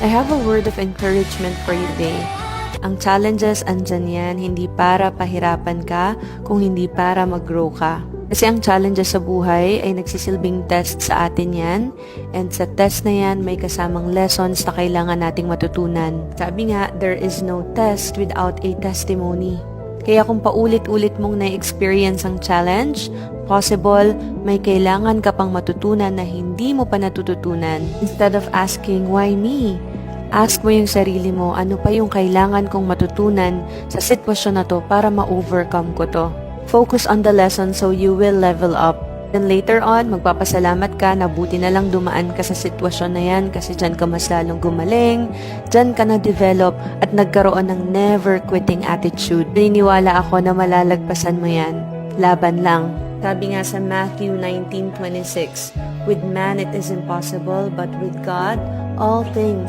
I have a word of encouragement for you today. Ang challenges andyan yan, hindi para pahirapan ka, kung hindi para mag-grow ka. Kasi ang challenges sa buhay ay nagsisilbing test sa atin yan, and sa test na yan may kasamang lessons na kailangan nating matutunan. Sabi nga, there is no test without a testimony. Kaya kung paulit-ulit mong na-experience ang challenge, possible may kailangan ka pang matutunan na hindi mo pa natututunan. Instead of asking, why me? Ask mo yung sarili mo, ano pa yung kailangan kong matutunan sa sitwasyon na to para ma-overcome ko to. Focus on the lesson so you will level up. Then later on, magpapasalamat ka na buti na lang dumaan ka sa sitwasyon na yan kasi dyan ka mas lalong gumaling, dyan ka na-develop at nagkaroon ng never quitting attitude. Naniniwala ako na malalagpasan mo yan. Laban lang. Sabi nga sa Matthew 19:26, with man it is impossible, but with God, all things